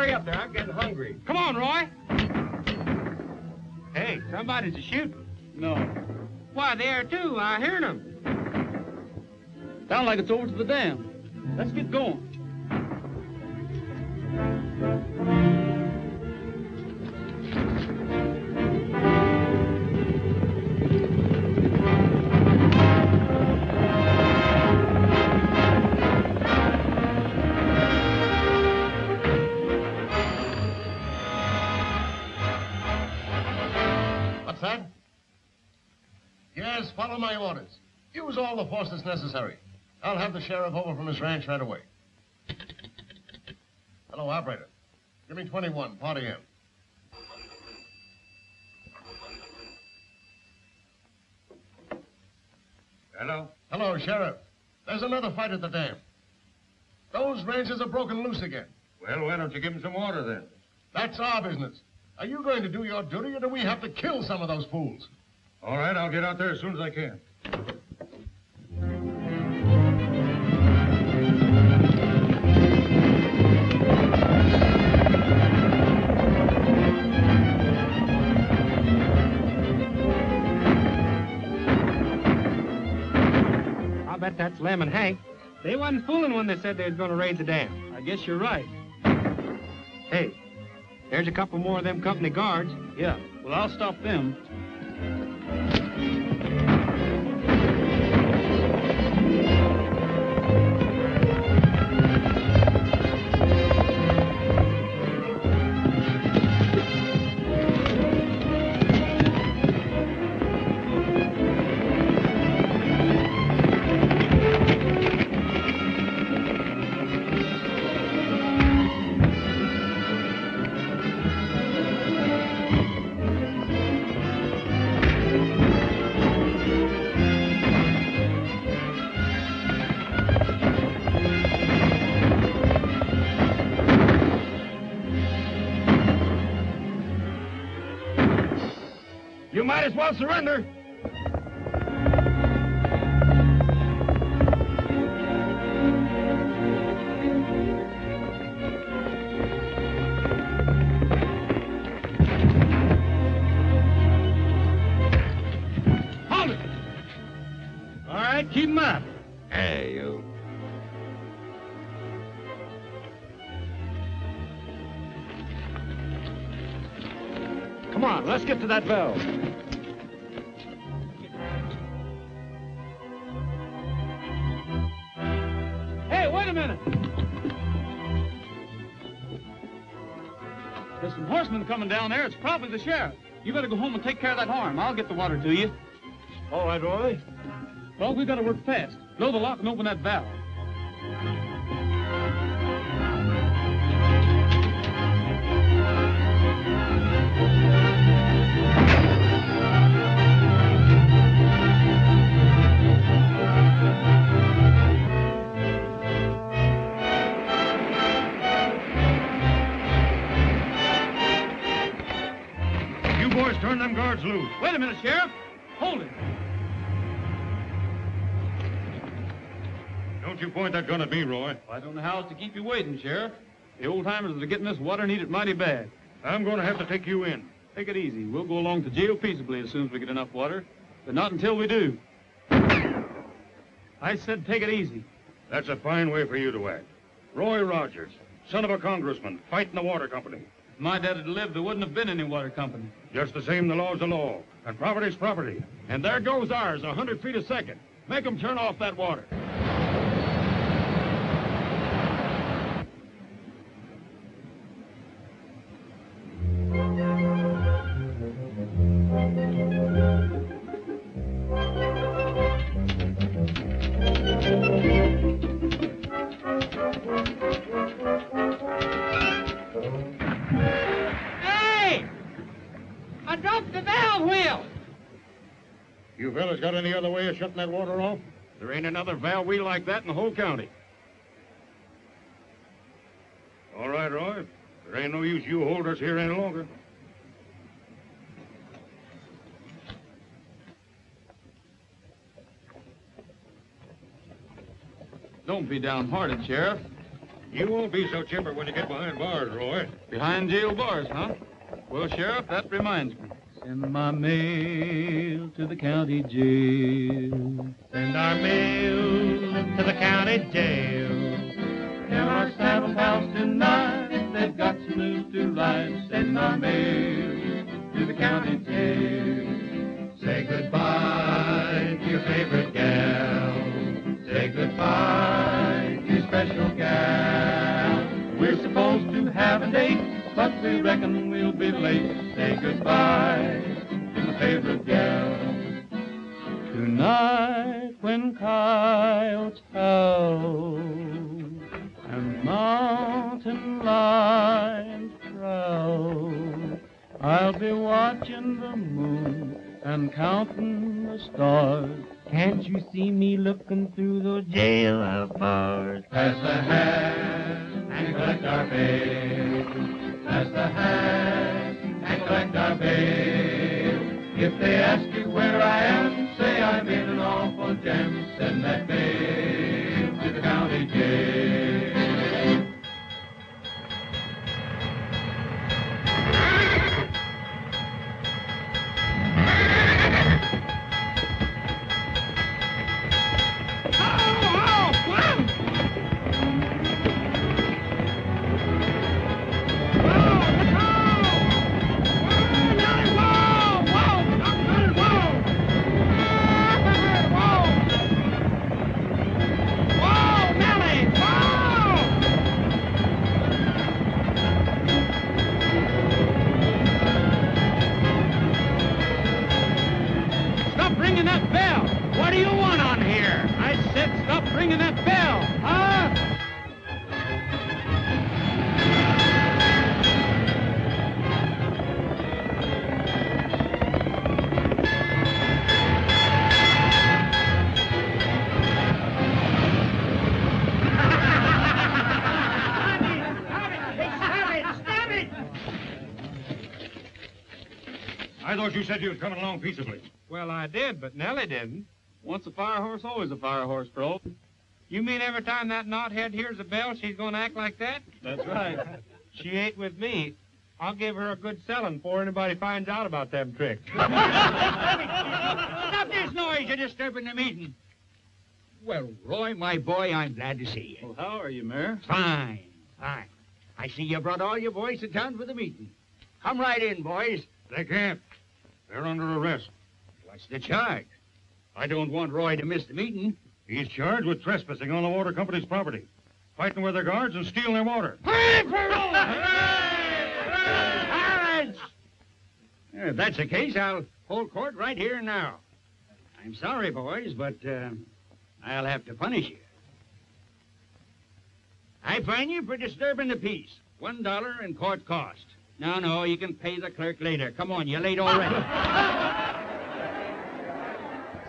hurry up there. I'm getting hungry. Come on, Roy. Hey, somebody's shooting. No. Why, there, too. I heard them. Sounds like it's over to the dam. Let's get going. What's that? Yes, follow my orders. Use all the force that's necessary. I'll have the sheriff over from his ranch right away. Hello, operator. Give me 21, party in. Hello? Hello, Sheriff. There's another fight at the dam. Those ranchers are broken loose again. Well, why don't you give them some water then? That's our business. Are you going to do your duty, or do we have to kill some of those fools? All right, I'll get out there as soon as I can. I bet that's Lem and Hank. They wasn't fooling when they said they was going to raid the dam. I guess you're right. Hey, there's a couple more of them company guards. Yeah, well, I'll stop them. You might as well surrender. Hold it! All right, keep them up. Hey, you. Come on, let's get to that valve. Hey, wait a minute. There's some horsemen coming down there. It's probably the sheriff. You better go home and take care of that harm. I'll get the water to you. All right, Roy. Well, we gotta work fast. Blow the lock and open that valve. You boys turn them guards loose. Wait a minute, Sheriff. Hold it. Don't you point that gun at me, Roy. I don't know how else to keep you waiting, Sheriff. The old-timers that are getting this water need it mighty bad. I'm going to have to take you in. Take it easy. We'll go along to jail peaceably as soon as we get enough water, but not until we do. I said take it easy. That's a fine way for you to act. Roy Rogers, son of a congressman, fighting the water company. If my dad had lived, there wouldn't have been any water company. Just the same, the law's the law, and property's property. And there goes ours, 100 feet a second. Make them turn off that water. Hey! I dropped the valve wheel! You fellas got any other way of shutting that water off? There ain't another valve wheel like that in the whole county. All right, Roy. There ain't no use you hold us here any longer. Don't be downhearted, Sheriff. You won't be so chipper when you get behind bars, Roy. Behind jail bars, huh? Well, Sheriff, that reminds me. Send my mail to the county jail. Send our mail to the county jail. Tell our saddle pals tonight they've got some news to write. Send our mail to the county jail. Say goodbye to your favorite gal. Say goodbye to your special gal. We're supposed to have a date, but we reckon we'll be late. Say goodbye to my favorite gal. Tonight when coyotes howl and mountain lions prowl, I'll be watching the moon and counting the stars. Can't you see me looking through those jailhouse bars? Pass the hat and collect our bail. Pass the hat and collect our bail. If they ask you where I am, say I'm in an awful jam. Send that mail to the county jail. I thought you said you were coming along peaceably. Well, I did, but Nellie didn't. Once a fire horse, always a fire horse, bro. You mean every time that knothead hears a bell, she's going to act like that? That's right. She ain't with me. I'll give her a good selling before anybody finds out about them tricks. Stop this noise. You're disturbing the meeting. Well, Roy, my boy, I'm glad to see you. Well, how are you, Mayor? Fine. I see you brought all your boys to town for the meeting. Come right in, boys. They can't. They're under arrest. What's the charge? I don't want Roy to miss the meeting. He's charged with trespassing on the water company's property, fighting with their guards and stealing their water. Hooray for Roy! Silence! If that's the case, I'll hold court right here and now. I'm sorry, boys, but I'll have to punish you. I fine you for disturbing the peace. $1 in court cost. No, you can pay the clerk later. Come on, you're late already.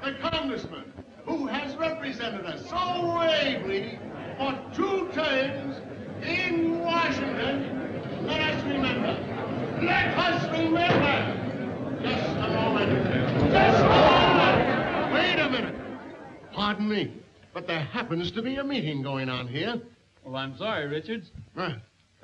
The congressman who has represented us so ably for 2 terms in Washington. Let us remember. Just a moment. Wait a minute. Pardon me, but there happens to be a meeting going on here. Well, I'm sorry, Richards.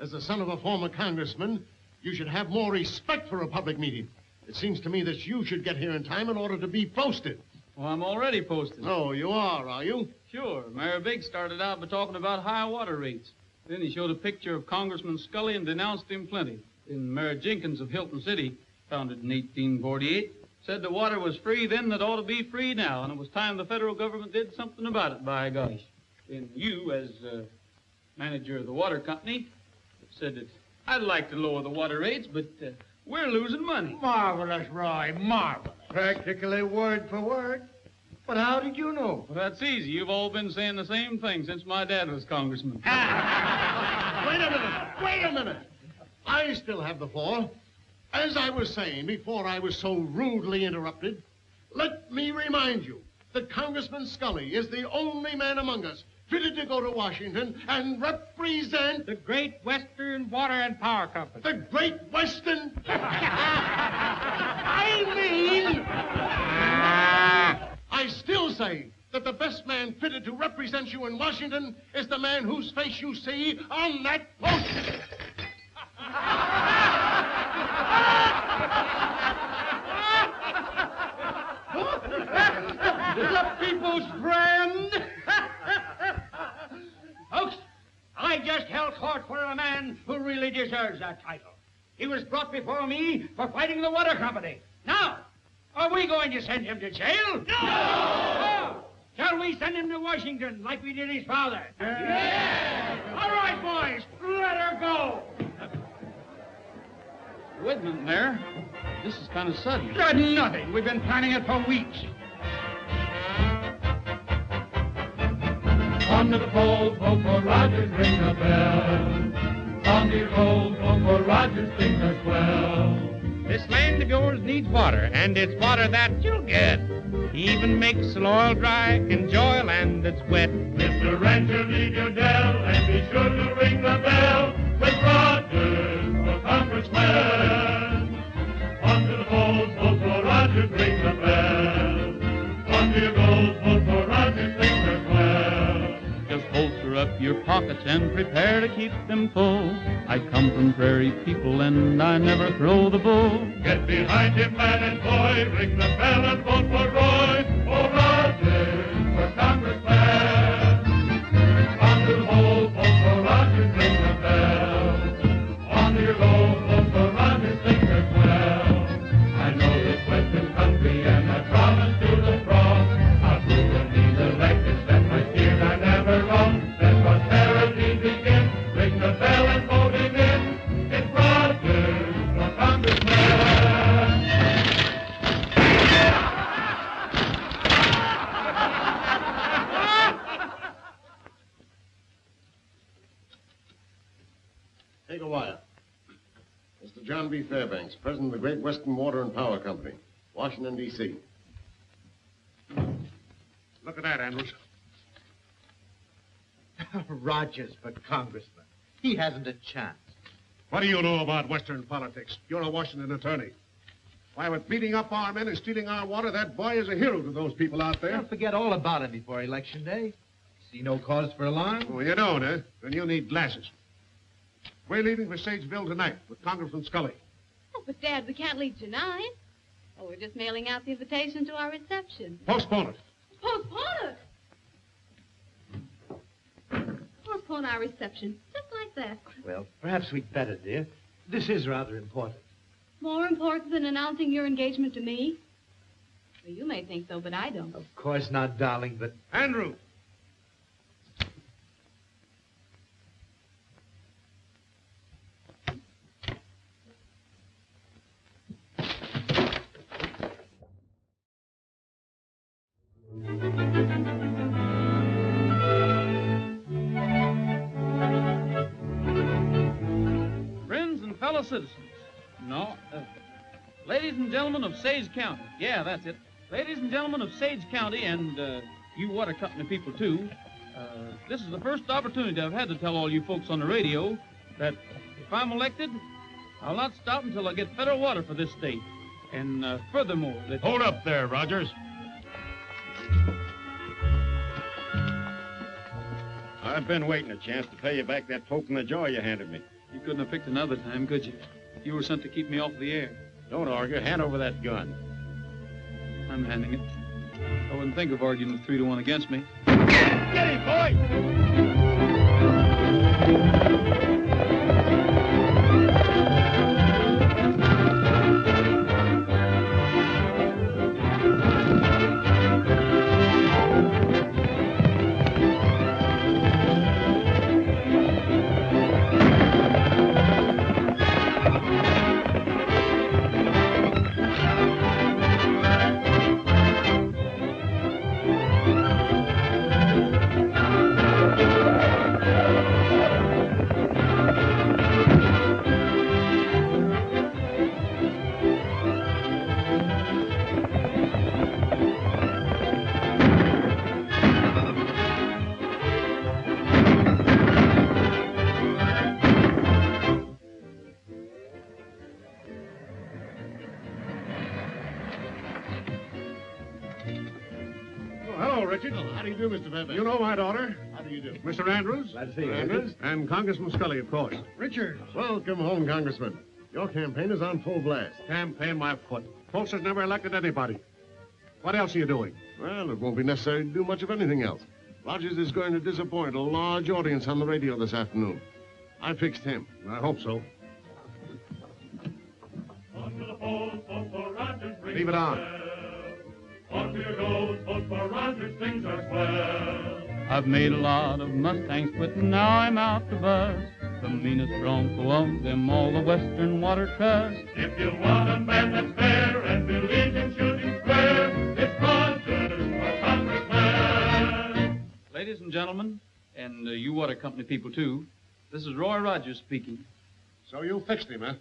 As the son of a former congressman, you should have more respect for a public meeting. It seems to me that you should get here in time in order to be posted. Well, I'm already posted. Oh, you are you? Sure. Mayor Biggs started out by talking about high water rates. Then he showed a picture of Congressman Scully and denounced him plenty. Then Mayor Jenkins of Hilton City, founded in 1848, said the water was free then that ought to be free now, and it was time the federal government did something about it, by gosh. Then you, as manager of the water company, said that I'd like to lower the water rates, but we're losing money. Marvelous, Roy, marvelous. Practically word for word. But how did you know? Well, that's easy. You've all been saying the same thing since my dad was congressman. Wait a minute. I still have the floor. As I was saying before I was so rudely interrupted, let me remind you that Congressman Scully is the only man among us fitted to go to Washington and represent The Great Western Water and Power Company. the Great Western... I still say that the best man fitted to represent you in Washington is the man whose face you see on that poster. The people's friend. Folks, I just held court for a man who really deserves that title. He was brought before me for fighting the water company. Now, are we going to send him to jail? No! Shall we send him to Washington like we did his father? Yeah! All right, boys, let her go. Wait a minute, Mayor. This is kind of sudden. Sudden nothing. We've been planning it for weeks. On to the polls, vote for Rogers, ring the bell. On to your polls, vote for Rogers, things are swell. This land of yours needs water, and it's water that you'll get. Even makes the oil dry, enjoy land that's wet. Mr. Rancher, leave your dell, and be sure to ring the bell with Rogers for Congressman. On to the polls, vote for Rogers, ring the bell. On to your goals, vote for Rogers, things are swell. Just bolster up your pockets and prepare to keep them full. I come from prairie people and I never throw the bull. Get behind him, man and boy, ring the bell and vote for Roy, for Rogers, for Congressman. On to the polls, vote for Rogers, ring the bell. On to your goals, vote for Rogers, things are swell. I know this western country and I promise to the cross. I'll prove when he's elected that my steers are never wrong. Let prosperity begin, ring the bell and vote him in. It's Rogers for Congressman. Take a wire. Mr. John B. Fairbanks, President of the Great Western Water and Power Company, Washington, D.C. Look at that, Andrews. Rogers for congressman. He hasn't a chance. What do you know about Western politics? You're a Washington attorney. Why, with beating up our men and stealing our water, that boy is a hero to those people out there. They'll forget all about him before Election Day. See no cause for alarm? Oh, you don't, eh? Then you need glasses. We're leaving for Sageville tonight with Congressman Scully. Oh, but, Dad, we can't leave tonight. Oh, we're just mailing out the invitation to our reception. Postpone it. Postpone it! Postpone our reception, just like that. Well, perhaps we'd better, dear. This is rather important. More important than announcing your engagement to me? Well, you may think so, but I don't. Of course not, darling, but... Andrew! Friends and fellow citizens. No. Ladies and gentlemen of Sage County. Yeah, that's it. Ladies and gentlemen of Sage County and you water company people, too. This is the first opportunity I've had to tell all you folks on the radio that if I'm elected, I'll not stop until I get federal water for this state. And furthermore, that... Hold up there, Rogers. I've been waiting a chance to pay you back that poke in the jaw you handed me. You couldn't have picked another time, could you? You were sent to keep me off the air. Don't argue. Hand over that gun. I'm handing it. I wouldn't think of arguing with 3-1 against me. Get him, boy! hello, Richard. Oh, how do you do, Mr. Fairbanks? You know my daughter, How do you do? Mr. Andrews. Glad to see you, Andrews. And Congressman Scully, of course. Richard. Welcome home, Congressman. Your campaign is on full blast. Campaign my foot. Folks has never elected anybody. What else are you doing? Well, it won't be necessary to do much of anything else. Rogers is going to disappoint a large audience on the radio this afternoon. I fixed him. I hope so. On to the polls, vote for Rogers. Leave it on. On to your goals, vote for Rogers. Things are swell. I've made a lot of Mustangs, but now I'm out to buzz. The meanest bronco of them all, the Western Water Trust. If you want a man that's fair and believes in shooting square, it's Rogers for Congressman. Ladies and gentlemen, and you water company people too, this is Roy Rogers speaking. So you fixed him, huh?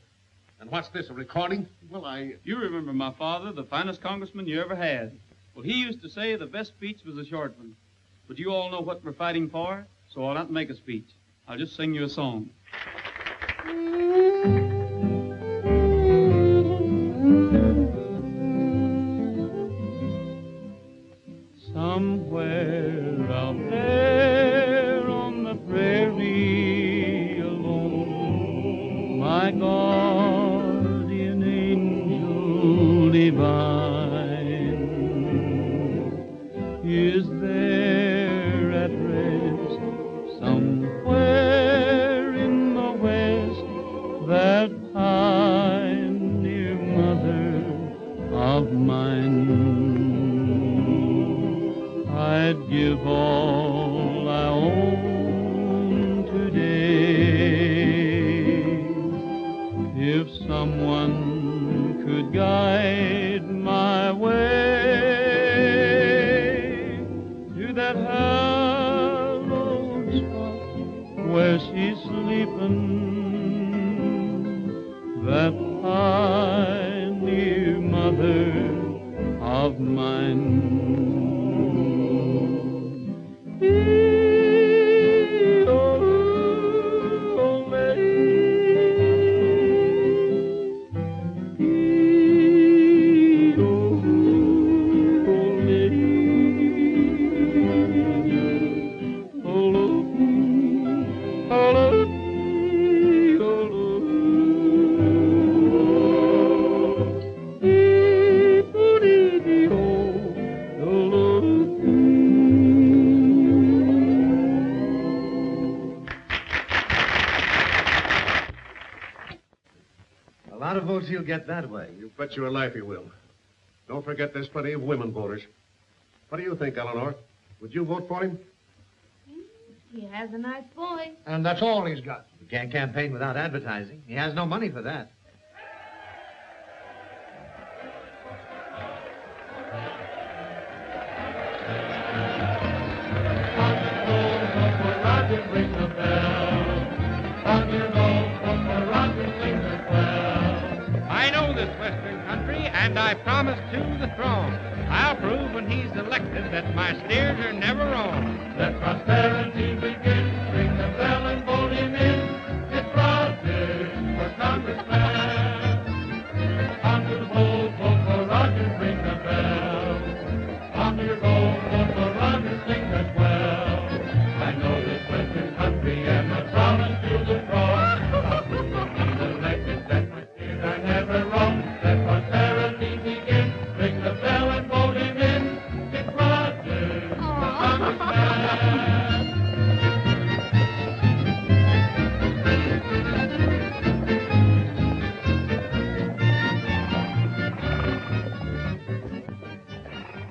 And what's this, a recording? Well, You remember my father, the finest congressman you ever had. Well, he used to say the best speech was a short one. But you all know what we're fighting for, so I'll not make a speech. I'll just sing you a song. Somewhere out there on the prairie alone, my guardian angel divine is there at rest somewhere in the west, that kind dear mother of mine. I'd give all I own today if someone could guide my way to that hallowed spot where she's sleeping, that kind dear mother of mine. A lot of votes he'll get that way. You bet your life he will. Don't forget there's plenty of women voters. What do you think, Eleanor? Would you vote for him? He has a nice voice. And that's all he's got. He can't campaign without advertising. He has no money for that. Ring the bell. On your gold, vote for Rogers. Things are swell. I know this Western country, and I promise to the throne. I'll prove when he's elected that my steers are never wrong. Let prosperity begin. Ring the bell and vote him in. It's Rogers for Congressman. On to the polls, vote for Rogers. Ring the bell. On to your gold, vote for Rogers. Things are swell. I know this Western country and I promise to the throne. He's elected that my steers are never wrong. Let prosperity begin. Ring the bell and vote him in. It's Rogers for Congressman.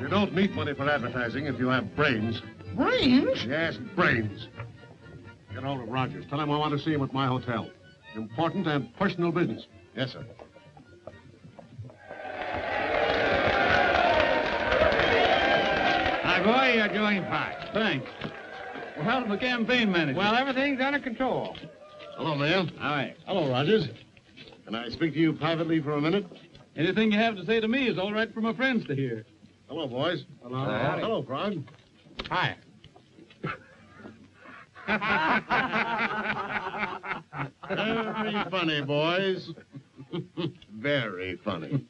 You don't need money for advertising if you have brains. Brains? Yes, brains. Get hold of Rogers. Tell him I want to see him at my hotel. Important and personal business. Yes, sir. My boy, you're doing fine. Thanks. Well, how's the campaign manager? Well, everything's under control. Hello, Mayor. All right. Hello, Rogers. Can I speak to you privately for a minute? Anything you have to say to me is all right for my friends to hear. Hello, boys. Hello. Hello, Frog. Hi. Very funny, boys. Very funny.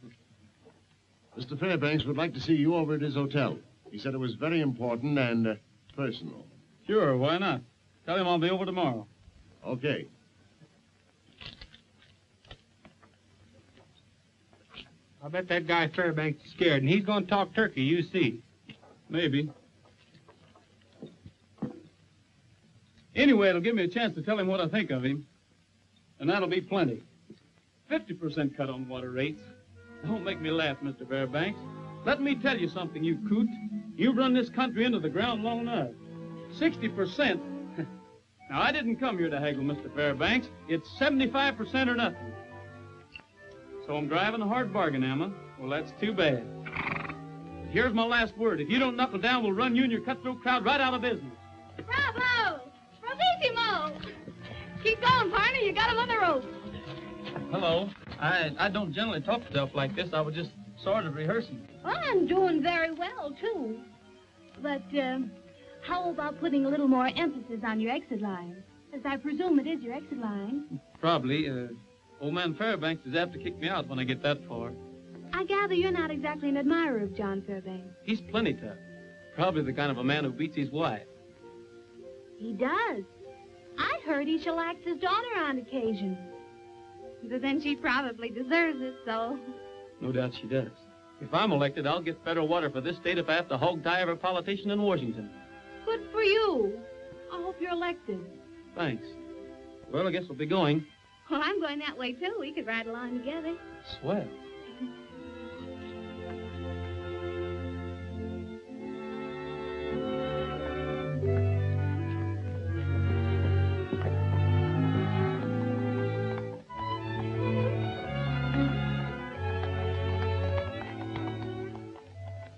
Mr. Fairbanks would like to see you over at his hotel. He said it was very important and personal. Sure, why not? Tell him I'll be over tomorrow. Okay. I bet that guy Fairbanks is scared, and he's going to talk turkey, you see. Maybe. Anyway, it'll give me a chance to tell him what I think of him. And that'll be plenty. 50% cut on water rates. Don't make me laugh, Mr. Fairbanks. Let me tell you something, you coot. You've run this country into the ground long enough. 60%. Now, I didn't come here to haggle, Mr. Fairbanks. It's 75% or nothing. So I'm driving a hard bargain, Emma. Well, that's too bad. Here's my last word. If you don't knuckle down, we'll run you and your cutthroat crowd right out of business. Bravo! Bravissimo! Keep going, partner. You got him on the rope. Hello. I don't generally talk to stuff like this. I was just sort of rehearsing. Well, I'm doing very well, too. But, how about putting a little more emphasis on your exit line? As I presume it is your exit line. Probably. Old man Fairbanks is apt to kick me out when I get that far. I gather you're not exactly an admirer of John Fairbanks. He's plenty tough. Probably the kind of a man who beats his wife. He does. I heard he shellacks his daughter on occasion. But then she probably deserves it, so... No doubt she does. If I'm elected, I'll get federal water for this state if I have to hog tie every politician in Washington. Good for you. I hope you're elected. Thanks. Well, I guess we'll be going. Well, I'm going that way, too. We could ride along together. Swell.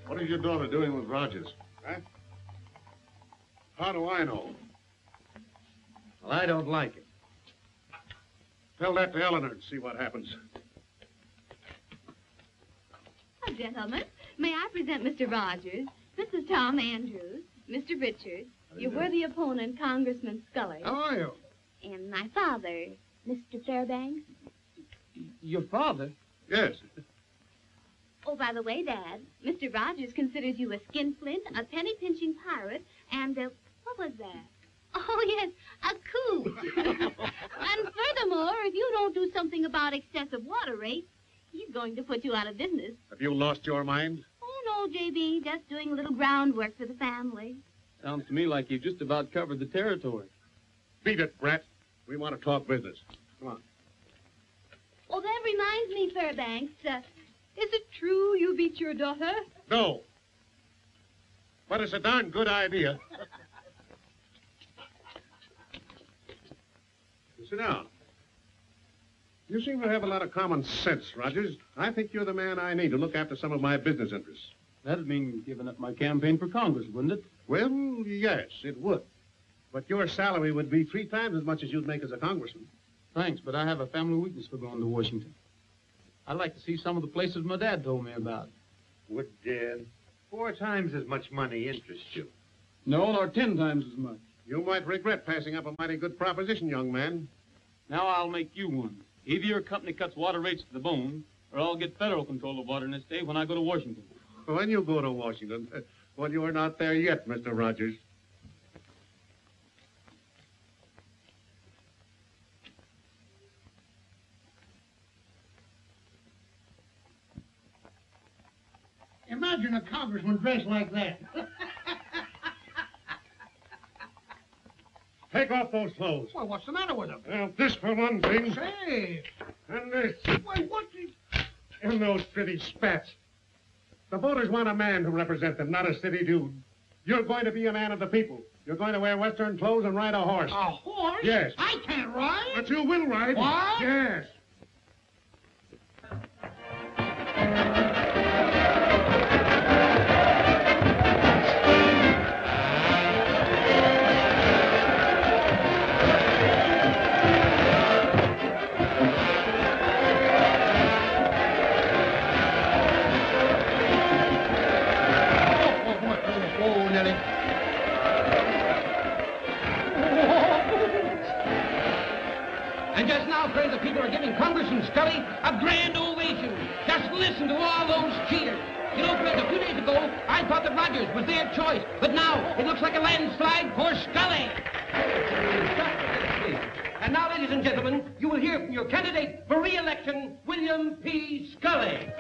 What is your daughter doing with Rogers? Huh? How do I know? Well, I don't like it. Tell that to Eleanor and see what happens. Oh, gentlemen, may I present Mr. Rogers, Mrs. Tom Andrews, Mr. Richards, your worthy opponent, Congressman Scully. How are you? And my father, Mr. Fairbanks. Your father? Yes. Oh, by the way, Dad, Mr. Rogers considers you a skinflint, a penny-pinching pirate, and, what was that? Oh, yes, a coup. And furthermore, if you don't do something about excessive water rates, he's going to put you out of business. Have you lost your mind? Oh, no, J.B., just doing a little groundwork for the family. Sounds to me like you've just about covered the territory. Beat it, Brett. We want to talk business. Come on. Oh, that reminds me, Fairbanks, is it true you beat your daughter? No. But it's a darn good idea. Sit down. You seem to have a lot of common sense, Rogers. I think you're the man I need to look after some of my business interests. That'd mean giving up my campaign for Congress, wouldn't it? Well, yes, it would. But your salary would be 3 times as much as you'd make as a congressman. Thanks, but I have a family weakness for going to Washington. I'd like to see some of the places my dad told me about. Would 4 times as much money interest you? No, nor 10 times as much. You might regret passing up a mighty good proposition, young man. Now I'll make you one. Either your company cuts water rates to the bone, or I'll get federal control of water in this state when I go to Washington. When you go to Washington, well, you're not there yet, Mr. Rogers. Imagine a congressman dressed like that. Take off those clothes. Well, what's the matter with him? Well, this for one thing. Say, And this. why, what the... And those pretty spats. The voters want a man to represent them, not a city dude. You're going to be a man of the people. You're going to wear Western clothes and ride a horse. A horse? Yes. I can't ride. But you will ride. What? Yes. And just now, friends, the people are giving Congressman Scully a grand ovation. Just listen to all those cheers. You know, Fred, a few days ago, I thought that Rogers was their choice. But now, it looks like a landslide for Scully. And now, ladies and gentlemen, you will hear from your candidate for re-election, William P. Scully.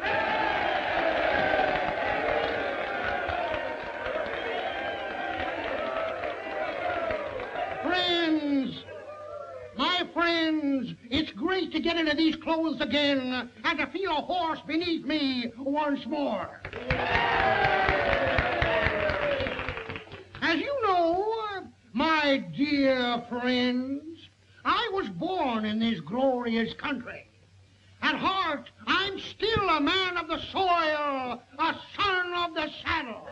Friends, my friends, it's great to get into these clothes again and to feel a horse beneath me once more. As you know, my dear friends, I was born in this glorious country. At heart, I'm still a man of the soil, a son of the saddle.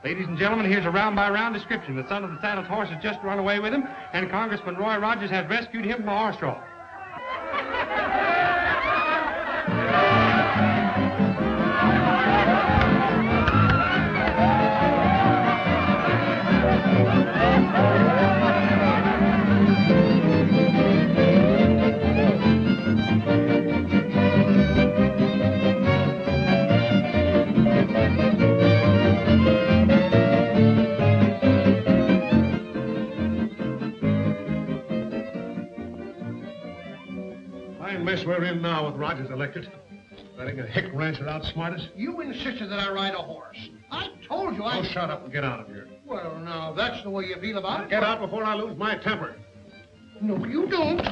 Ladies and gentlemen, here's a round-by-round description. The son of the saddled horse has just run away with him, and Congressman Roy Rogers has rescued him from a horse trough. Mess we're in now with Rogers elected. Letting a hick rancher outsmart us. You insisted that I ride a horse. I told you I... Oh, shut up and get out of here. Well, now, that's the way you feel about it. Get out before I lose my temper. No, you don't.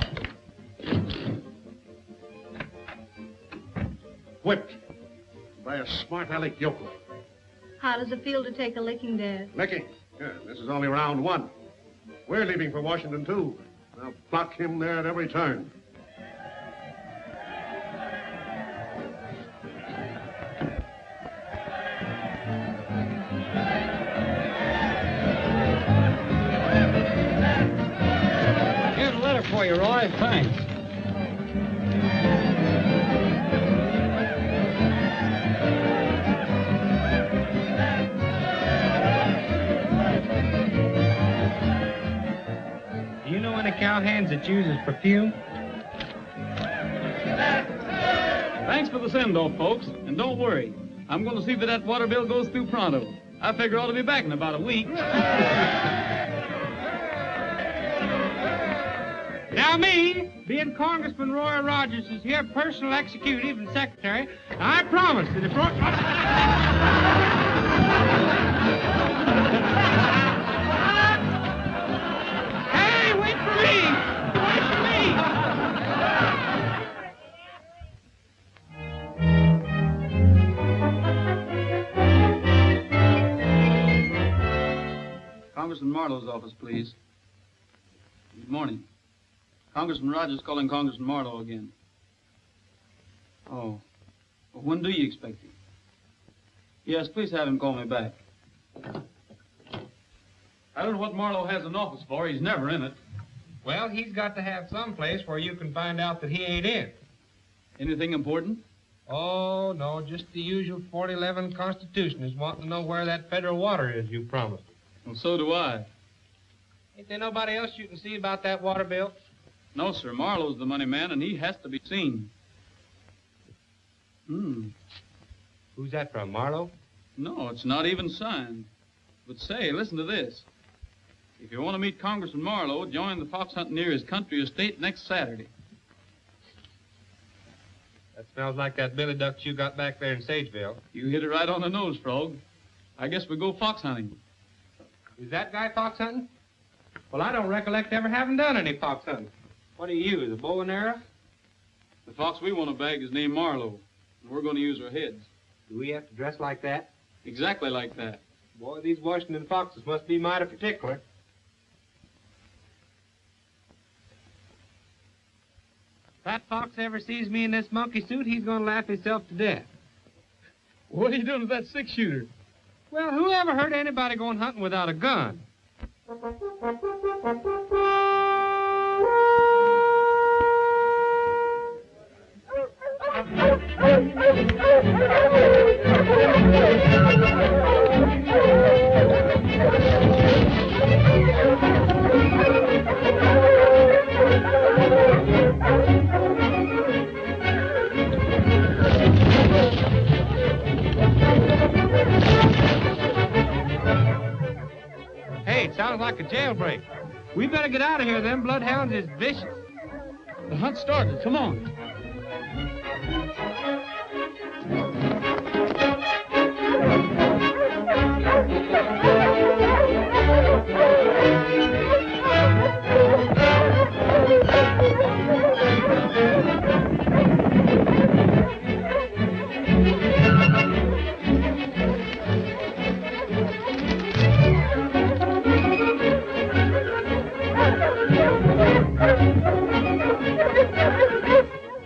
Whipped by a smart aleck yokel. How does it feel to take a licking, Dad? Licking? Yeah, this is only round one. We're leaving for Washington, too. I'll block him there at every turn. For you, Roy. Thanks. Do you know any cowhands that uses perfume? Thanks for the send-off, folks. And don't worry. I'm going to see that water bill goes through pronto. I figure I ought to be back in about a week. Now me, being Congressman Roy Rogers is here, personal executive and secretary, I promise that if Roy... Hey, wait for me! Wait for me! Congressman Marlowe's office, please. Good morning. Congressman Rogers calling Congressman Marlowe again. Oh. Well, when do you expect him? Yes, please have him call me back. I don't know what Marlowe has an office for. He's never in it. Well, he's got to have some place where you can find out that he ain't in. Anything important? Oh, no, just the usual 4011 Constitution is wanting to know where that federal water is you promised. Well, so do I. Ain't there nobody else you can see about that water bill? No, sir. Marlowe's the money man, and he has to be seen. Who's that from, Marlowe? No, it's not even signed. But say, listen to this. If you want to meet Congressman Marlowe, join the fox hunting near his country estate next Saturday. That smells like that billy duck you got back there in Sageville. You hit it right on the nose, Frog. I guess we go fox hunting. Is that guy fox hunting? Well, I don't recollect ever having done any fox hunting. What do you use, a bow and arrow? The fox we want to bag is named Marlowe. We're going to use our heads. Do we have to dress like that? Exactly like that. Boy, these Washington foxes must be mighty particular. If that fox ever sees me in this monkey suit, he's going to laugh himself to death. What are you doing with that six-shooter? Well, who ever heard anybody going hunting without a gun? Hey, it sounds like a jailbreak. We better get out of here. Them bloodhounds is vicious. The hunt started. Come on.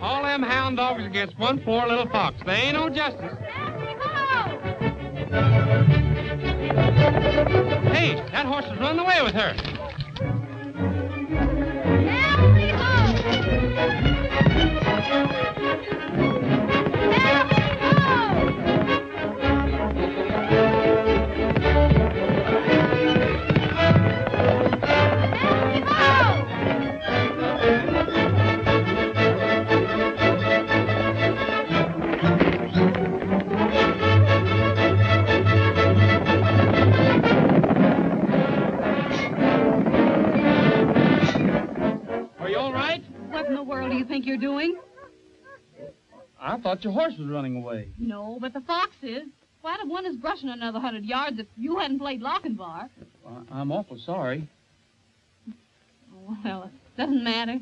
All them hound dogs against one poor little fox. They ain't no justice. Hey, that horse is running away with her. You're doing? I thought your horse was running away. No, but the fox is. Why, the one is brushing another 100 yards if you hadn't played lock and bar. I'm awful sorry. Oh, well, it doesn't matter.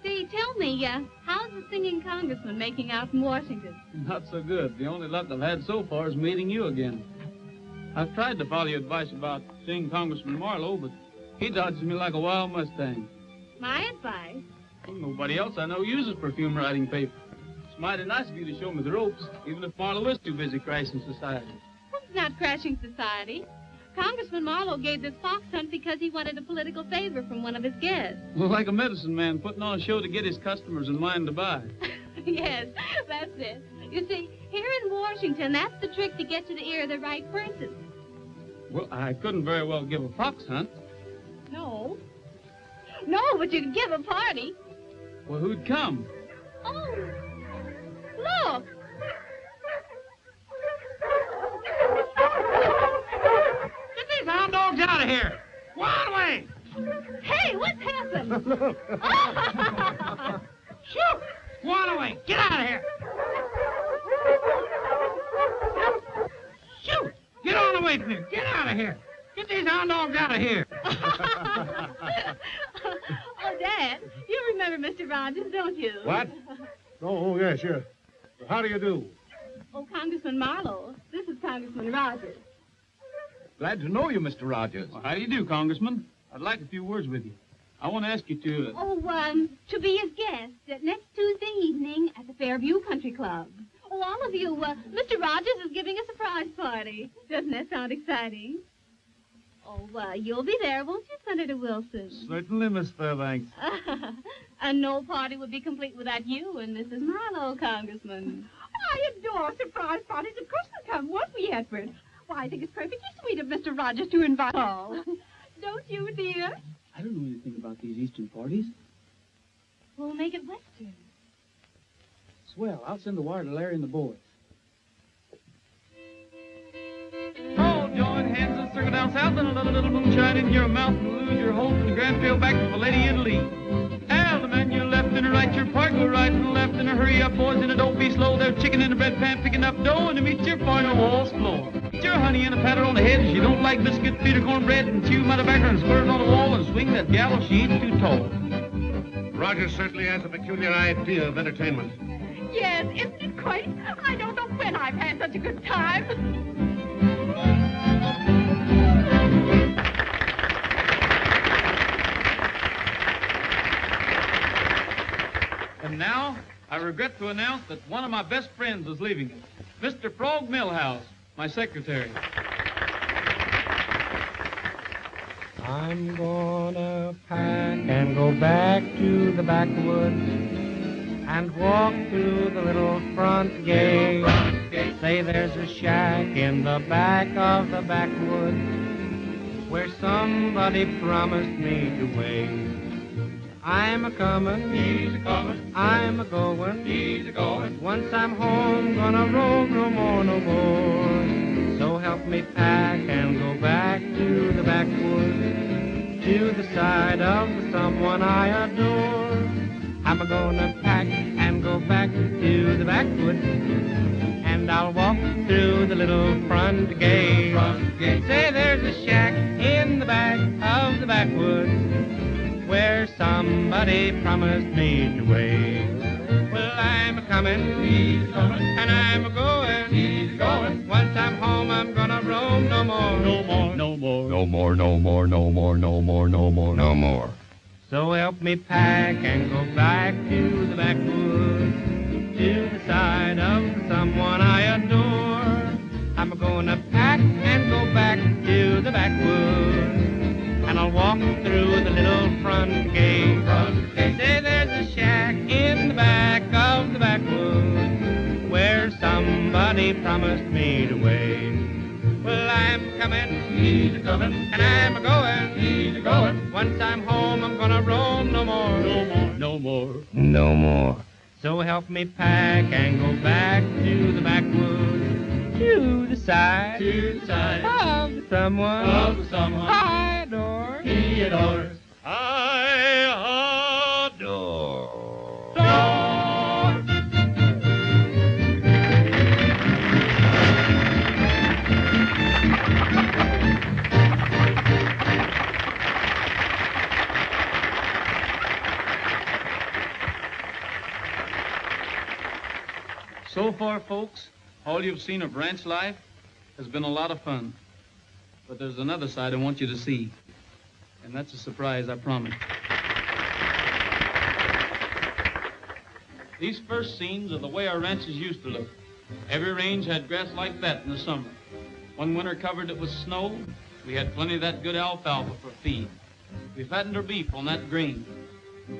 See, tell me, how's the singing congressman making out in Washington? Not so good. The only luck I've had so far is meeting you again. I've tried to follow your advice about seeing Congressman Marlowe, but he dodges me like a wild Mustang. My advice? Well, nobody else I know uses perfume writing paper. It's mighty nice of you to show me the ropes, even if Marlowe is too busy crashing society. It's not crashing society. Congressman Marlowe gave this fox hunt because he wanted a political favor from one of his guests. Well, like a medicine man putting on a show to get his customers in line to buy. Yes, that's it. You see, here in Washington, that's the trick to get to the ear of the right person. Well, I couldn't very well give a fox hunt. No. No, but you could give a party. Well, who'd come? Oh, look. Get these hound dogs out of here. Go on away. Hey, what's happened? Shoot. Go on away. Get out of here. Shoot. Get on away from here. Get out of here. Get these hound dogs out of here. Oh, Dad, you remember Mr. Rogers, don't you? What? Oh, yes, yes. How do you do? Oh, Congressman Marlowe. This is Congressman Rogers. Glad to know you, Mr. Rogers. Well, how do you do, Congressman? I'd like a few words with you. I want to ask you to... to be his guest at next Tuesday evening at the Fairview Country Club. Oh, all of you, Mr. Rogers is giving a surprise party. Doesn't that sound exciting? Oh, you'll be there, won't you, Senator Wilson? Certainly, Miss Fairbanks. And no party would be complete without you and Mrs. Marlowe, Congressman. I adore surprise parties. Of course they'll come, won't we, Edward? Why, I think it's perfectly sweet of Mr. Rogers to invite all. Don't you, dear? I don't know anything about these Eastern parties. We'll make it Western. Swell. I'll send the wire to Larry and the boys. Oh, join hands and circle down south and another little moonshine in your mouth and lose your hold from the Grand Trail back to the Lady Italy. Al, the man your left and a right, your part go right and left and a hurry up, boys, and a don't be slow. There's chicken in the bread pan picking up dough and to meet your fire on the walls floor. Get your honey and a patter on the head. If you don't like biscuit, feed her cornbread and chew my tobacco and squirt it on the wall and swing that gal if she ain't too tall. Rogers certainly has a peculiar idea of entertainment. Yes, isn't it quaint? I don't know when I've had such a good time. And now, I regret to announce that one of my best friends is leaving us, Mr. Frog Millhouse, my secretary. I'm gonna pack and go back to the backwoods and walk through the little front gate. Say there's a shack in the back of the backwoods where somebody promised me to wait. I'm a-comin', He's a-comin', I'm a-goin', he's a-goin'. once I'm home, gonna roam no more, no more. So help me pack and go back to the backwoods, to the side of the someone I adore. I'm a-gonna pack and go back to the backwoods, and I'll walk through the little front gate. Say there's a shack in the back of the backwoods where somebody promised me to wait. Well, I'm a-comin', He's a-comin', and I'm a-goin', he's a-goin'. once I'm home, I'm gonna roam no more. No more, no more. No more, no more, no more, no more, no more, no more. So help me pack and go back to the backwoods, to the side of someone I adore. I'm gonna pack and go back to the backwoods, and I'll walk through the little front gate. Say there's a shack in the back of the backwoods where somebody promised me to wait. Well, I'm comin', He's a-comin', and I'm a-goin'. he's a-goin'. Once I'm home, I'm gonna roam no more. No more, no more. No more. So help me pack and go back to the backwoods, to the side To the side of the someone of someone I adore. he adores. I adore. So far, folks, all you've seen of ranch life has been a lot of fun. But there's another side I want you to see. And that's a surprise, I promise. These first scenes are the way our ranches used to look. Every range had grass like that in the summer. One winter covered it with snow. We had plenty of that good alfalfa for feed. We fattened our beef on that grain.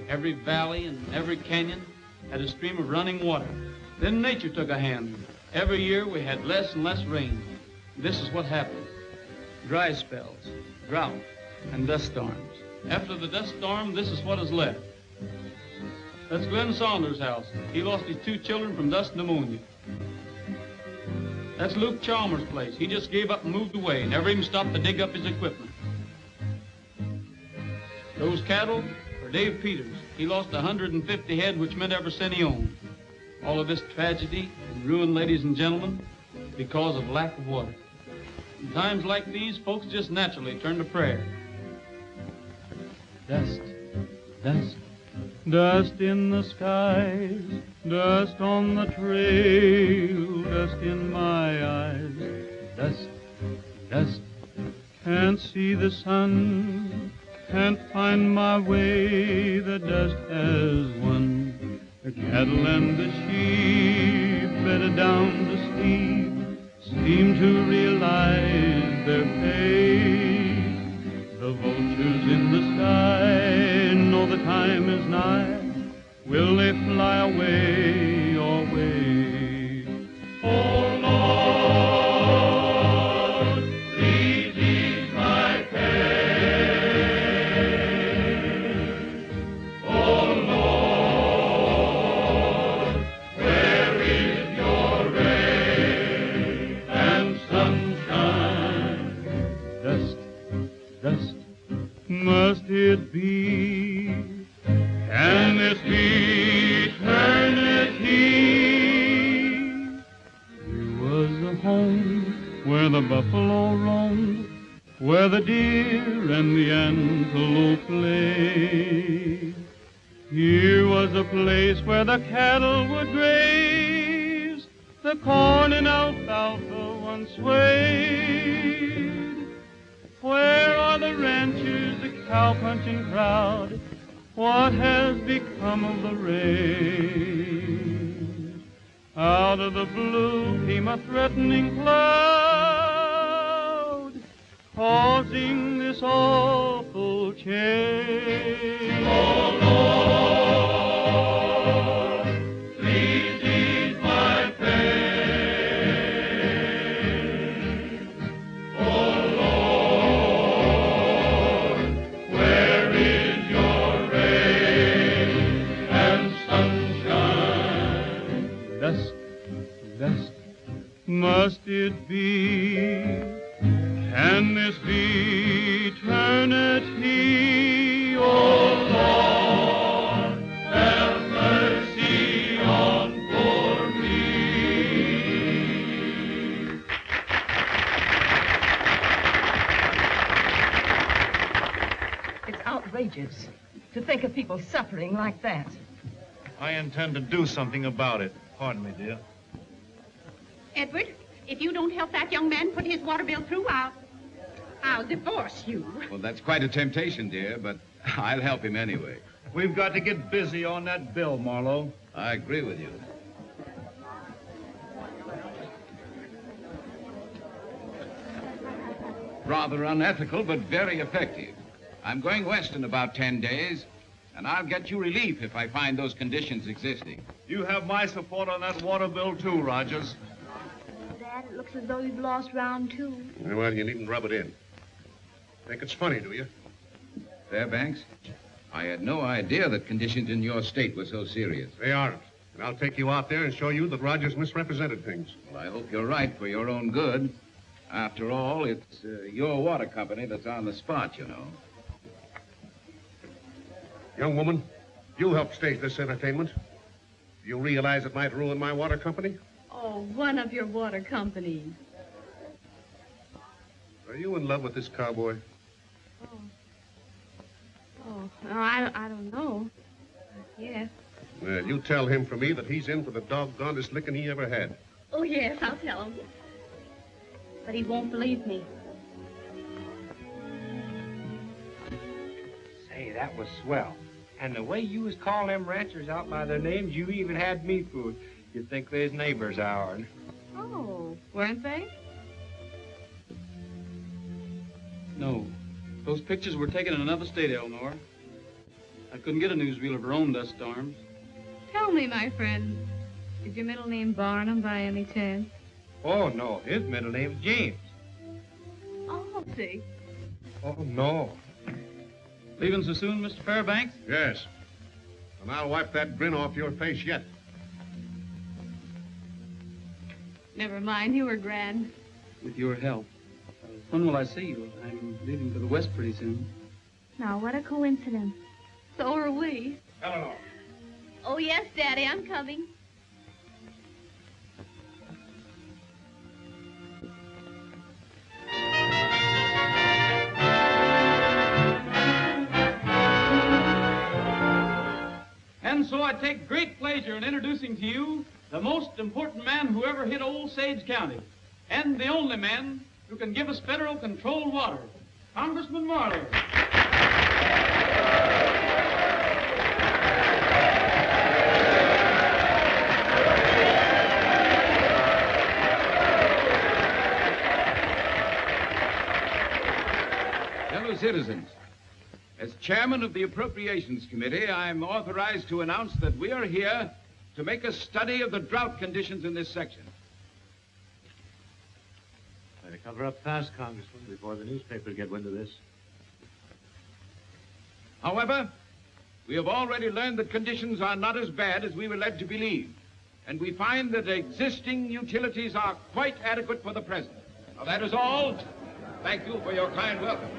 Every valley and every canyon had a stream of running water. Then nature took a hand. Every year we had less and less rain. This is what happened. Dry spells, drought, and dust storms. After the dust storm, this is what is left. That's Glenn Saunders' house. He lost his 2 children from dust pneumonia. That's Luke Chalmers' place. He just gave up and moved away, never even stopped to dig up his equipment. Those cattle are Dave Peters. He lost 150 head, which meant every cent he owned. All of this tragedy and ruin, ladies and gentlemen, because of lack of water. In times like these, folks just naturally turn to prayer. Dust, dust, dust in the skies, dust on the trail, dust in my eyes. Dust, dust, can't see the sun, can't find my way, the dust has won. The cattle and the sheep, bedded down to sleep, seem to realize their fate. The vultures in the sky know the time is nigh. Will they fly away or wait? Oh, Lord, please ease my pain. Oh, Lord, where is your rain and sunshine? Dust, dust, must it be? Can this be eternity? Here was a home where the buffalo roamed, where the deer and the antelope played. Here was a place where the cattle would graze, the corn and alfalfa once swayed. Where are the ranchers, the cow-punching crowd? What has become of the race? Out of the blue came a threatening cloud, causing this awful change. Oh, Lord, please ease my pain. Oh, Lord, where is your rain and sunshine? Dusk, dusk, must it be? Can this be eternity? Oh, Lord, have mercy on poor me. It's outrageous to think of people suffering like that. I intend to do something about it. Pardon me, dear. Edward, if you don't help that young man put his water bill through, I'll divorce you. Well, that's quite a temptation, dear, but I'll help him anyway. We've got to get busy on that bill, Marlowe. I agree with you. Rather unethical, but very effective. I'm going west in about 10 days, and I'll get you relief if I find those conditions existing. You have my support on that water bill, too, Rogers. Dad, it looks as though you've lost round 2. Well, you needn't rub it in. Think it's funny, do you? Fairbanks, I had no idea that conditions in your state were so serious. They aren't. And I'll take you out there and show you that Rogers misrepresented things. Well, I hope you're right for your own good. After all, it's your water company that's on the spot, you know. Young woman, you helped stage this entertainment. Do you realize it might ruin my water company? Oh, one of your water companies. Are you in love with this cowboy? Oh, no, I don't know. Yes. Well, you tell him for me that he's in for the doggonedest licking he ever had. Oh, yes, I'll tell him. But he won't believe me. Say, that was swell. And the way you was calling them ranchers out by their names, you even had me fooled. You'd think they's neighbors ours. Oh, weren't they? No. Those pictures were taken in another state, Eleanor. I couldn't get a newsreel of her own dust storms. Tell me, my friend, is your middle name Barnum by any chance? Oh, no. His middle name's James. Oh, see. Oh, no. Leaving so soon, Mr. Fairbanks? Yes. And I'll wipe that grin off your face yet. Never mind, you were grand. With your help. When will I see you? I'm leaving for the West pretty soon. Now, what a coincidence. So are we. Eleanor. Oh, yes, Daddy, I'm coming. And so I take great pleasure in introducing to you the most important man who ever hit Old Sage County, and the only man who can give us federal controlled water, Congressman Marley. Fellow citizens, as chairman of the Appropriations Committee, I'm authorized to announce that we are here to make a study of the drought conditions in this section. Better cover up fast, Congressman, before the newspapers get wind of this. However, we have already learned that conditions are not as bad as we were led to believe, and we find that existing utilities are quite adequate for the present. Now, that is all. Thank you for your kind welcome.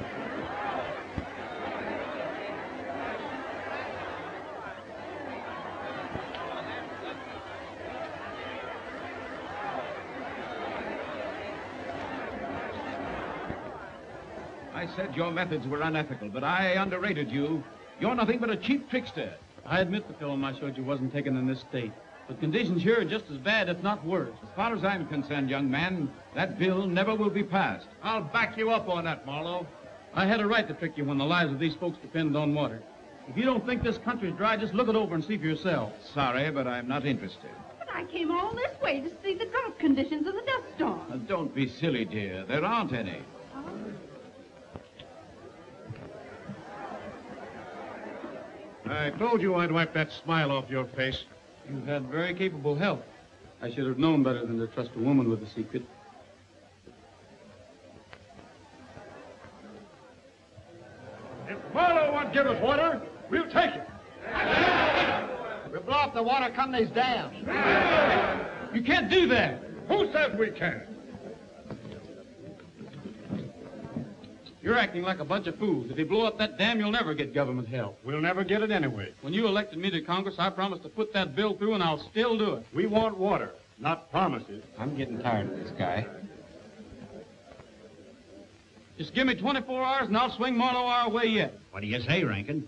I said your methods were unethical, but I underrated you. You're nothing but a cheap trickster. I admit the film I showed you wasn't taken in this state. But conditions here are just as bad, if not worse. As far as I'm concerned, young man, that bill never will be passed. I'll back you up on that, Marlowe. I had a right to trick you when the lives of these folks depend on water. If you don't think this country's dry, just look it over and see for yourself. Sorry, but I'm not interested. But I came all this way to see the drought conditions of the dust storm. Now, don't be silly, dear. There aren't any. I told you I'd wipe that smile off your face. You've had very capable help. I should have known better than to trust a woman with a secret. If Marlowe won't give us water, we'll take it. We'll blow up the water company's dam. You can't do that. Who says we can't? You're acting like a bunch of fools. If you blow up that dam, you'll never get government help. We'll never get it anyway. When you elected me to Congress, I promised to put that bill through, and I'll still do it. We want water, not promises. I'm getting tired of this guy. Just give me 24 hours, and I'll swing Marlowe our way yet. What do you say, Rankin?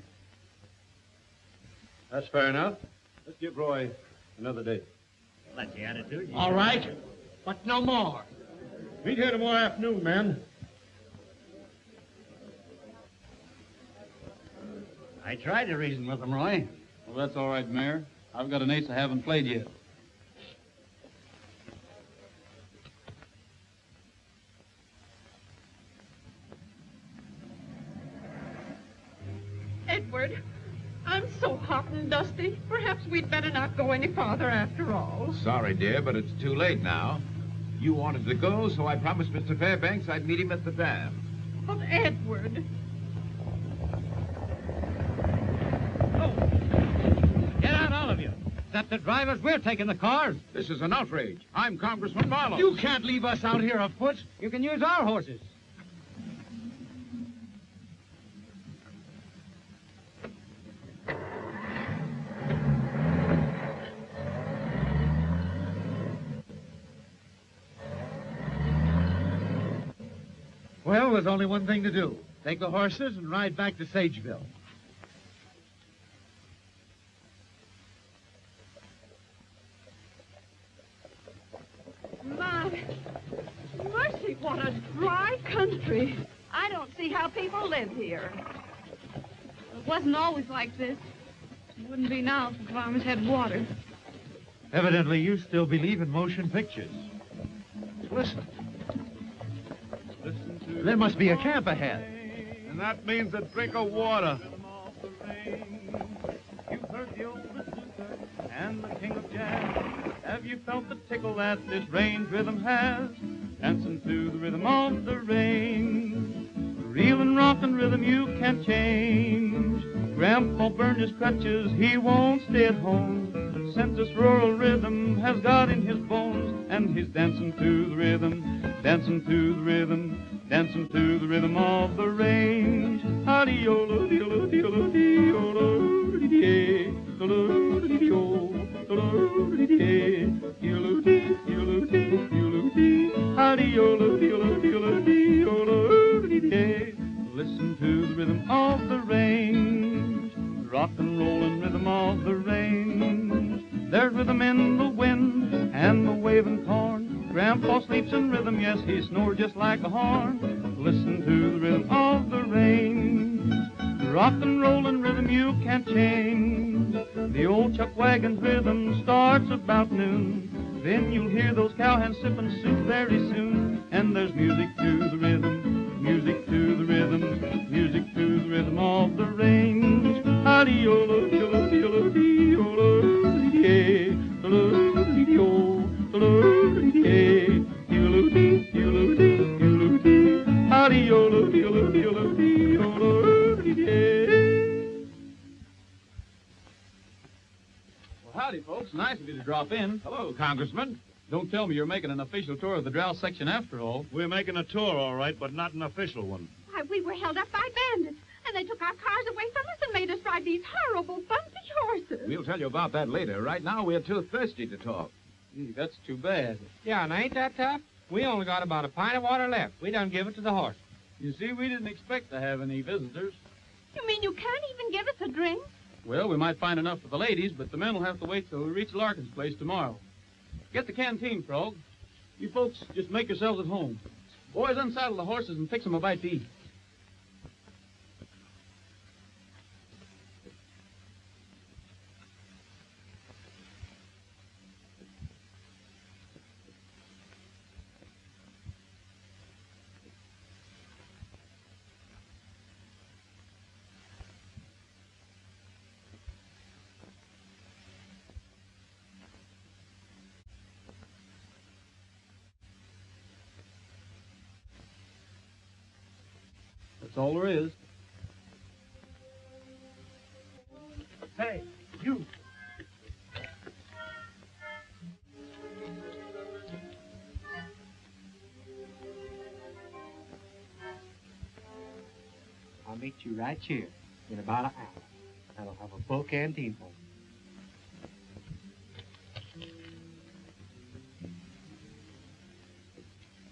That's fair enough. Let's give Roy another day. That's the attitude. All right, but no more. Meet here tomorrow afternoon, man. I tried to reason with him, Roy. Well, that's all right, Mayor. I've got an ace I haven't played yet. Edward, I'm so hot and dusty. Perhaps we'd better not go any farther after all. Sorry, dear, but it's too late now. You wanted to go, so I promised Mr. Fairbanks I'd meet him at the dam. But Edward... Get out, all of you. Except the drivers, we're taking the cars. This is an outrage. I'm Congressman Marlowe. You can't leave us out here afoot. You can use our horses. Well, there's only one thing to do. Take the horses and ride back to Sageville. My mercy, what a dry country. I don't see how people live here. It wasn't always like this. It wouldn't be now if the farmers had water. Evidently, you still believe in motion pictures. Listen. There must be a camp ahead. And that means a drink of water. You've heard the old bazooka and the king of jazz. Have you felt the tickle that this range rhythm has? Dancing to the rhythm of the range. Reel and rock and rhythm you can't change. Grandpa burned his crutches, he won't stay at home. But since this rural rhythm has got in his bones, and he's dancing to the rhythm, dancing to the rhythm, dancing to the rhythm of the range. Howdy-yo-lo, dee-lo, dee-lo, dee-lo, dee-dee, dee-lo, dee-dee-o, dee-lo, dee-dee, dee-lo, dee, dee-lo, dee, dee-lo, dee. Howdy-yo-lo, dee-lo, dee-lo, dee-lo, dee-dee. Listen to the rhythm of the range, rock and rollin' rhythm of the range. There's rhythm in the wind and the waving corn. Grandpa sleeps in rhythm, yes, he snores just like a horn. Listen to the rhythm of the range, rock and rollin' rhythm you can't change. The old chuck wagon's rhythm starts about noon. Then you'll hear those cowhands sipping soup very soon. And there's music to the rhythm, music to the rhythm, music to the rhythm of the range. Howdy-yo-lo, dee-lo, dee-lo, dee-lo, dee-dee, dee-lo, dee-dee-o, dee-lo, dee-dee, dee-lo, dee, dee-lo, dee, dee-lo, dee. Howdy-yo-lo, dee-lo, dee-lo, dee-lo, dee-dee. Well, howdy, folks. Nice of you to drop in. Hello, Congressman. Don't tell me you're making an official tour of the drought section after all. We're making a tour, all right, but not an official one. Why, we were held up by bandits, and they took our cars away from us and made us ride these horrible, bumpy horses. We'll tell you about that later. Right now, we're too thirsty to talk. Gee, that's too bad. Yeah, and ain't that tough? We only got about a pint of water left. We done give it to the horse. You see, we didn't expect to have any visitors. You mean you can't even give us a drink? Well, we might find enough for the ladies, but the men will have to wait till we reach Larkin's place tomorrow. Get the canteen, Frog. You folks just make yourselves at home. Boys, unsaddle the horses and fix them a bite to eat. That's all there is. Hey, you. I'll meet you right here in about an hour. And I'll have a full canteen for you.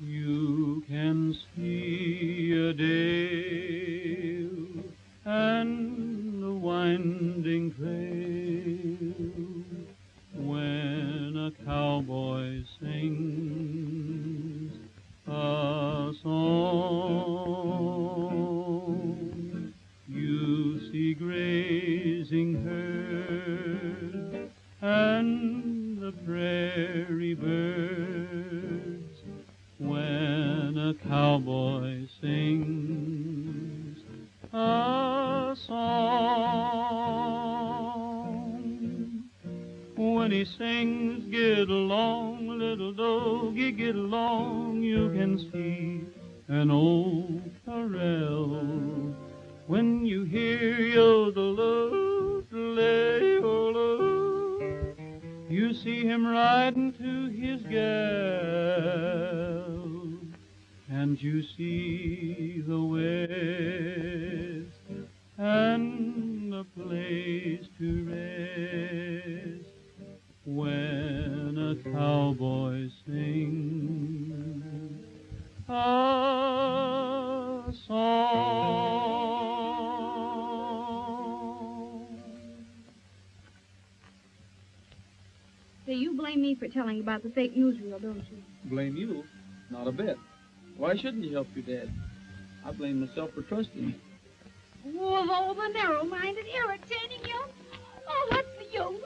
You can see a dale and a winding trail when a cowboy sings a song. You see grazing herd and the prairie birds when a cowboy sings a song. When he sings, get along, little doggy, get along, you can see an old corral. When you hear yodel-o-lay-o-lo, you see him riding to his gal, and you see the west and the place to rest when a cowboy sings a song. Say, you blame me for telling about the fake newsreel, don't you? Blame you? Not a bit. Why shouldn't you help your dad? I blame myself for trusting you. Oh, of all the narrow-minded, irritating you. Oh, what's the use?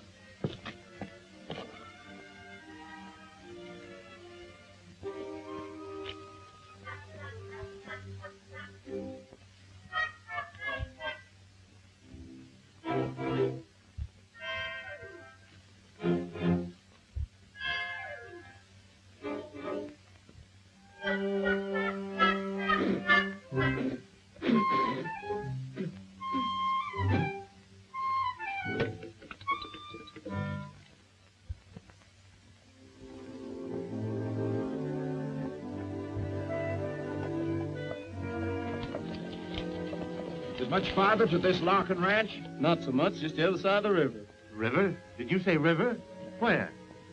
Is it much farther to this Larkin ranch? Not so much, just the other side of the river. River? Did you say river? Where?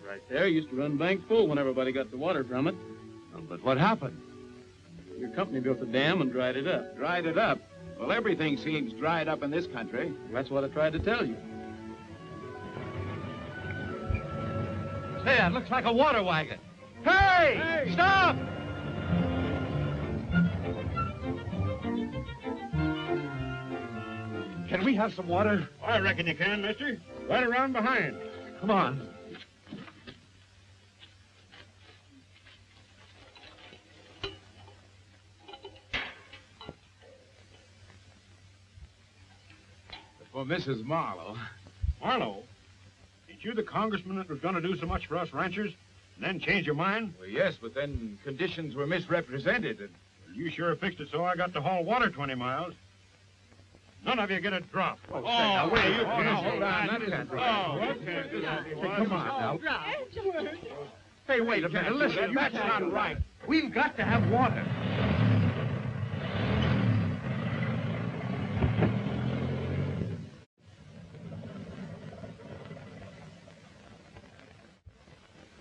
Right there, used to run bank full when everybody got the water from it. Oh, but what happened? Your company built a dam and dried it up. Dried it up? Well, everything seems dried up in this country. That's what I tried to tell you. Say, that looks like a water wagon. Hey! Stop! Can we have some water? I reckon you can, mister. Right around behind. Come on. For Mrs. Marlowe. Marlowe? Ain't you the congressman that was going to do so much for us ranchers and then change your mind? Well, yes, but then conditions were misrepresented. And... Well, you sure fixed it so I got to haul water 20 miles. None of you get a drop. Oh, now, wait. You Hold on. That isn't right. Oh, okay. Come on now. Hey, wait a minute. Listen, that's not right. We've got to have water.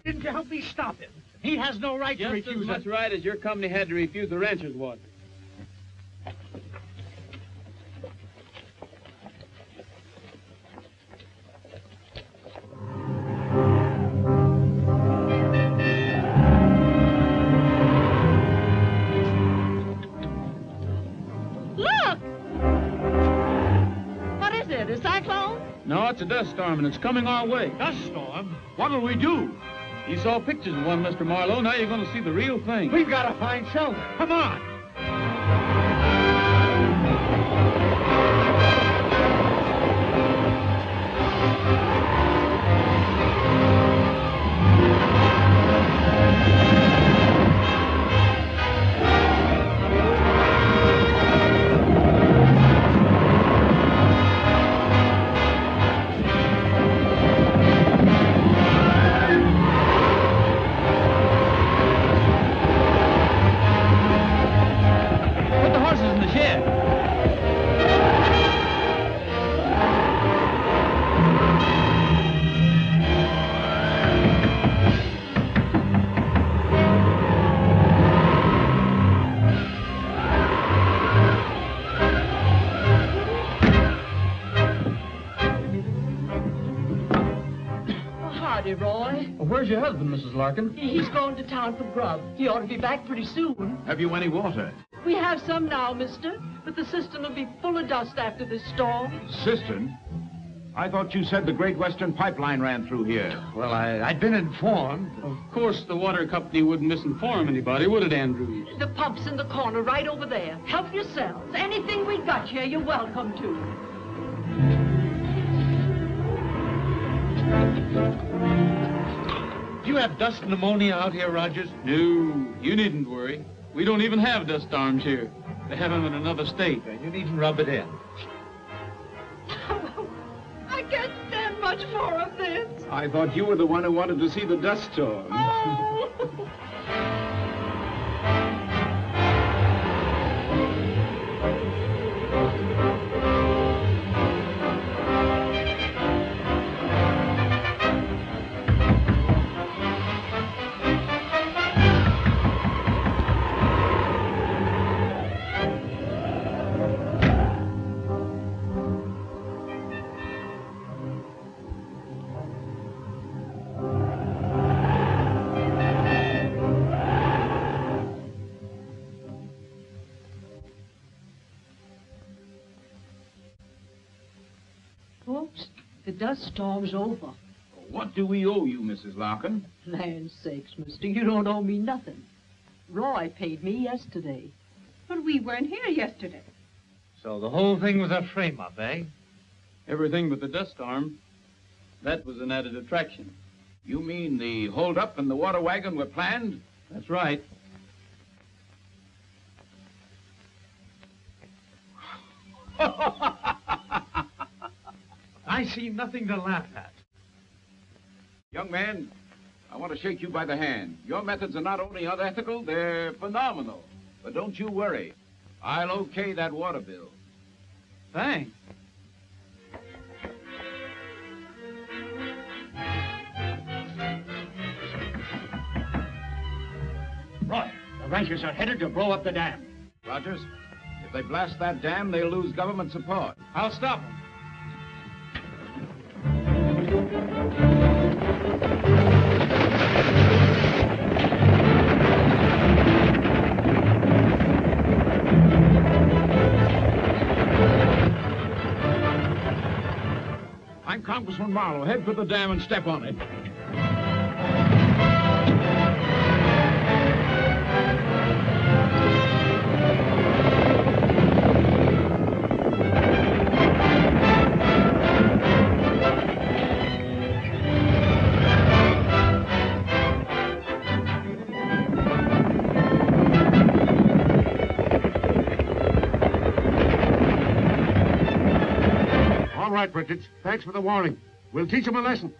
Didn't you help me stop him? He has no right to Just refuse as much it. right as your company had to refuse the rancher's water. No, it's a dust storm, and it's coming our way. Dust storm? What'll we do? You saw pictures of one, Mr. Marlowe. Now you're going to see the real thing. We've got to find shelter. Come on. Where's your husband, Mrs. Larkin? He's going to town for grub. He ought to be back pretty soon. Have you any water? We have some now, mister, but the cistern will be full of dust after this storm. Cistern? I thought you said the Great Western Pipeline ran through here. Well, I'd been informed. Of course the water company wouldn't misinform anybody, would it, Andrews? The pump's in the corner right over there. Help yourselves. Anything we got here, you're welcome to. Do you have dust pneumonia out here, Rogers? No, you needn't worry. We don't even have dust storms here. They have them in another state. And you needn't rub it in. I can't stand much more of this. I thought you were the one who wanted to see the dust storm. Oh. Folks, the dust storm's over. What do we owe you, Mrs. Larkin? Land's sakes, mister, you don't owe me nothing. Roy paid me yesterday. But we weren't here yesterday. So the whole thing was a frame-up, eh? Everything but the dust storm. That was an added attraction. You mean the hold-up and the water wagon were planned? That's right. I see nothing to laugh at. Young man, I want to shake you by the hand. Your methods are not only unethical, they're phenomenal. But don't you worry. I'll okay that water bill. Thanks. Roy, the ranchers are headed to blow up the dam. Rogers, if they blast that dam, they'll lose government support. I'll stop them. I'm Congressman Marlowe. Head for the dam and step on it. All right, Bridget. Thanks for the warning. We'll teach them a lesson.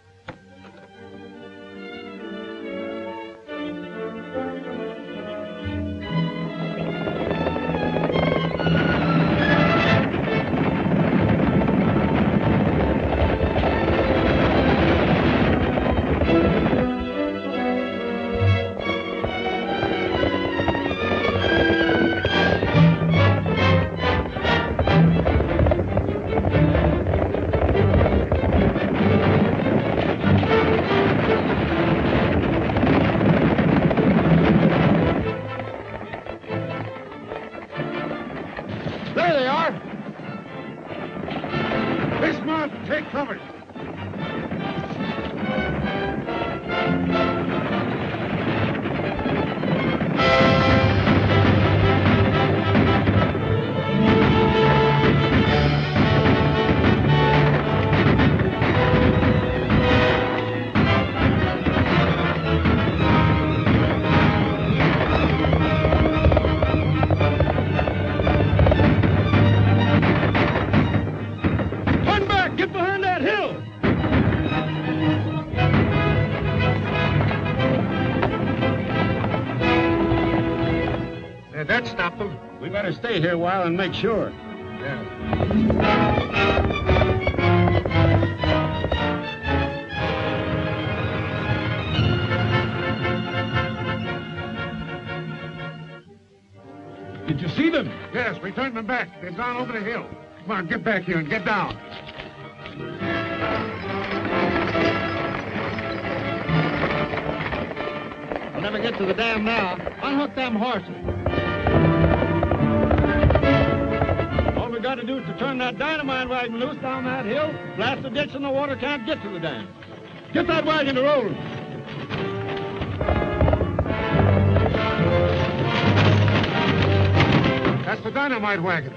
Burnette stopped them. We better stay here a while and make sure. Did you see them? Yes, we turned them back. They've gone over the hill. Come on, get back here and get down. We'll never get to the dam now. Unhook them horses. All we got to do is to turn that dynamite wagon loose down that hill, blast the ditch, and the water can't get to the dam. Get that wagon to roll. That's the dynamite wagon.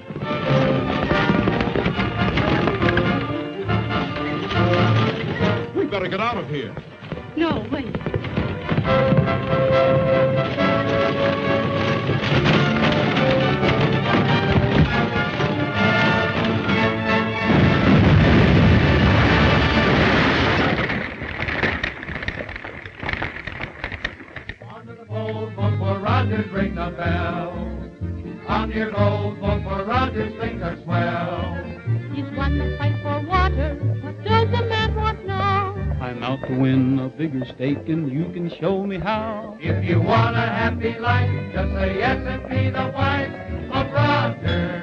We've got to get out of here. No, wait. Onto the boat, boat for Rogers, ring the bell. On your gold boat for Rogers, things are swell. He's won the fight for water. What does the man want now? I'm out to win a bigger stake, and you can show me how. If you want a happy life, just say yes and be the wife of Rogers.